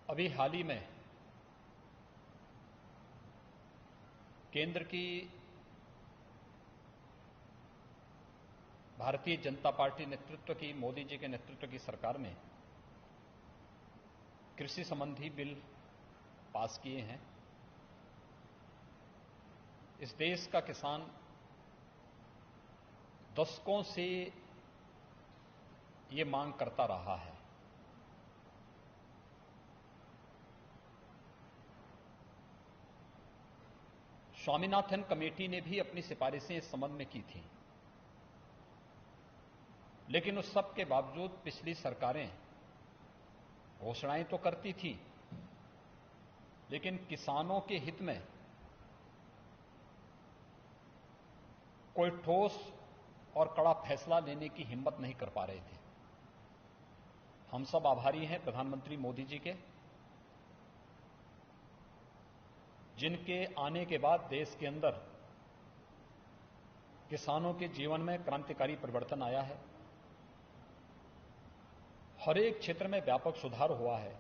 अभी हाल ही में केंद्र की भारतीय जनता पार्टी नेतृत्व की, मोदी जी के नेतृत्व की सरकार ने कृषि संबंधी बिल पास किए हैं। इस देश का किसान दशकों से ये मांग करता रहा है। स्वामीनाथन कमेटी ने भी अपनी सिफारिशें इस संबंध में की थी, लेकिन उस सब के बावजूद पिछली सरकारें घोषणाएं तो करती थी, लेकिन किसानों के हित में कोई ठोस और कड़ा फैसला लेने की हिम्मत नहीं कर पा रहे थे। हम सब आभारी हैं प्रधानमंत्री मोदी जी के, जिनके आने के बाद देश के अंदर किसानों के जीवन में क्रांतिकारी परिवर्तन आया है। हर एक क्षेत्र में व्यापक सुधार हुआ है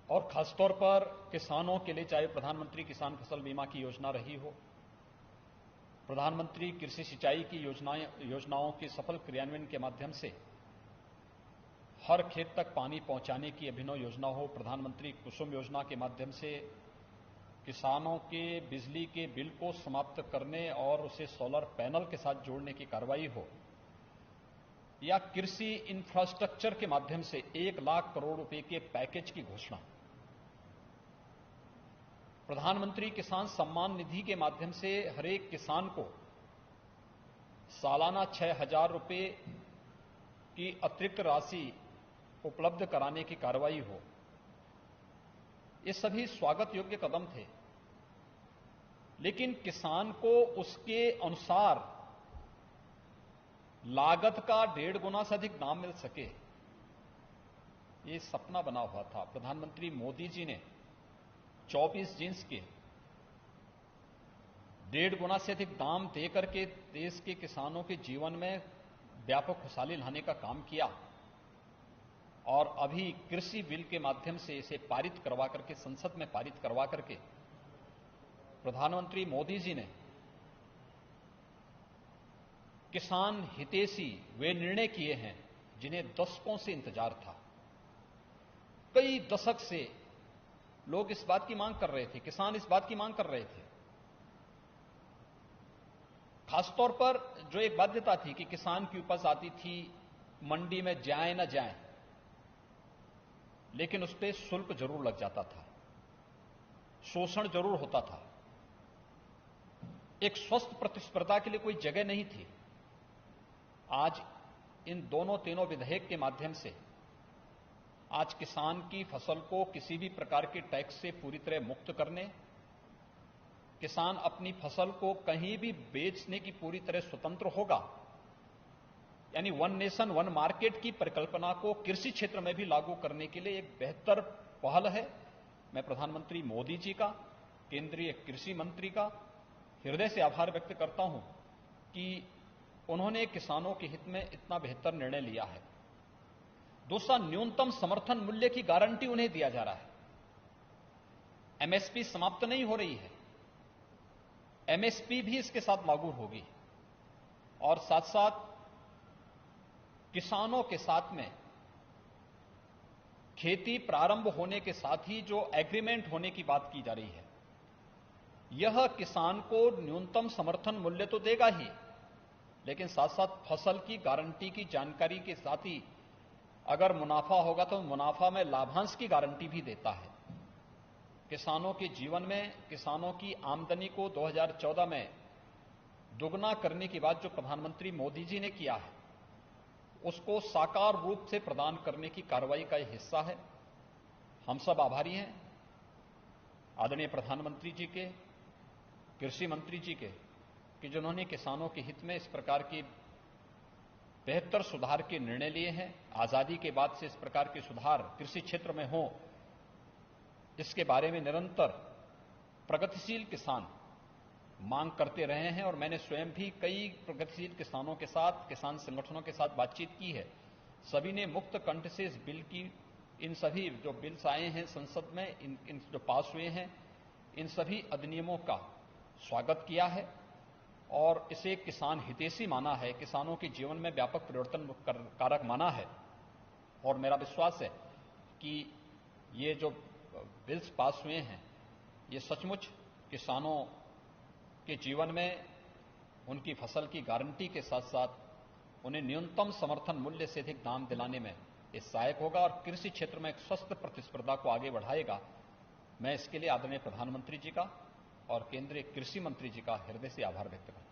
और खासतौर पर किसानों के लिए, चाहे प्रधानमंत्री किसान फसल बीमा की योजना रही हो, प्रधानमंत्री कृषि सिंचाई की योजनाओं के सफल क्रियान्वयन के माध्यम से हर खेत तक पानी पहुंचाने की अभिनव योजना हो, प्रधानमंत्री कुसुम योजना के माध्यम से किसानों के बिजली के बिल को समाप्त करने और उसे सोलर पैनल के साथ जोड़ने की कार्रवाई हो, या कृषि इंफ्रास्ट्रक्चर के माध्यम से 1 लाख करोड़ रुपए के पैकेज की घोषणा, प्रधानमंत्री किसान सम्मान निधि के माध्यम से हर एक किसान को सालाना 6,000 रुपए की अतिरिक्त राशि उपलब्ध कराने की कार्रवाई हो, ये सभी स्वागत योग्य कदम थे। लेकिन किसान को उसके अनुसार लागत का 1.5 गुना से अधिक दाम मिल सके, ये सपना बना हुआ था। प्रधानमंत्री मोदी जी ने 24 जींस के 1.5 गुना से अधिक दाम देकर के देश के किसानों के जीवन में व्यापक खुशहाली लाने का काम किया और अभी कृषि बिल के माध्यम से इसे पारित करवा करके, संसद में पारित करवा करके प्रधानमंत्री मोदी जी ने किसान हितैषी वे निर्णय किए हैं जिन्हें दशकों से इंतजार था। कई दशक से लोग इस बात की मांग कर रहे थे, किसान इस बात की मांग कर रहे थे। खासतौर पर जो एक बाध्यता थी कि किसान की उपज आती थी, मंडी में जाए न जाए, लेकिन उस पर शुल्क जरूर लग जाता था, शोषण जरूर होता था, एक स्वस्थ प्रतिस्पर्धा के लिए कोई जगह नहीं थी। आज इन तीनों विधेयक के माध्यम से आज किसान की फसल को किसी भी प्रकार के टैक्स से पूरी तरह मुक्त करने, किसान अपनी फसल को कहीं भी बेचने की पूरी तरह स्वतंत्र होगा, यानी 1 नेशन 1 मार्केट की परिकल्पना को कृषि क्षेत्र में भी लागू करने के लिए एक बेहतर पहल है। मैं प्रधानमंत्री मोदी जी का, केंद्रीय कृषि मंत्री का हृदय से आभार व्यक्त करता हूं कि उन्होंने किसानों के हित में इतना बेहतर निर्णय लिया है। दूसरा, न्यूनतम समर्थन मूल्य की गारंटी उन्हें दिया जा रहा है। एमएसपी समाप्त नहीं हो रही है, एमएसपी भी इसके साथ लागू होगी और साथ साथ किसानों के साथ में खेती प्रारंभ होने के साथ ही जो एग्रीमेंट होने की बात की जा रही है, यह किसान को न्यूनतम समर्थन मूल्य तो देगा ही, लेकिन साथ साथ फसल की गारंटी की जानकारी के साथ ही अगर मुनाफा होगा तो मुनाफा में लाभांश की गारंटी भी देता है। किसानों के जीवन में, किसानों की आमदनी को 2014 में दुगना करने की बात जो प्रधानमंत्री मोदी जी ने किया है, उसको साकार रूप से प्रदान करने की कार्रवाई का यह हिस्सा है। हम सब आभारी हैं आदरणीय प्रधानमंत्री जी के, कृषि मंत्री जी के, कि जिन्होंने किसानों के हित में इस प्रकार के बेहतर सुधार के निर्णय लिए हैं। आजादी के बाद से इस प्रकार के सुधार कृषि क्षेत्र में हो, इसके बारे में निरंतर प्रगतिशील किसान मांग करते रहे हैं और मैंने स्वयं भी कई प्रगतिशील किसानों के साथ, किसान संगठनों के साथ बातचीत की है। सभी ने मुक्त कंठ से इस बिल की इन सभी जो बिल्स आए हैं संसद में, इन जो पास हुए हैं, इन सभी अधिनियमों का स्वागत किया है और इसे किसान हितैषी माना है, किसानों के जीवन में व्यापक परिवर्तन कारक माना है। और मेरा विश्वास है कि ये जो बिल्स पास हुए हैं ये सचमुच किसानों के जीवन में उनकी फसल की गारंटी के साथ साथ उन्हें न्यूनतम समर्थन मूल्य से अधिक दाम दिलाने में ये सहायक होगा और कृषि क्षेत्र में एक स्वस्थ प्रतिस्पर्धा को आगे बढ़ाएगा। मैं इसके लिए आदरणीय प्रधानमंत्री जी का और केंद्रीय कृषि मंत्री जी का हृदय से आभार व्यक्त करता हूं।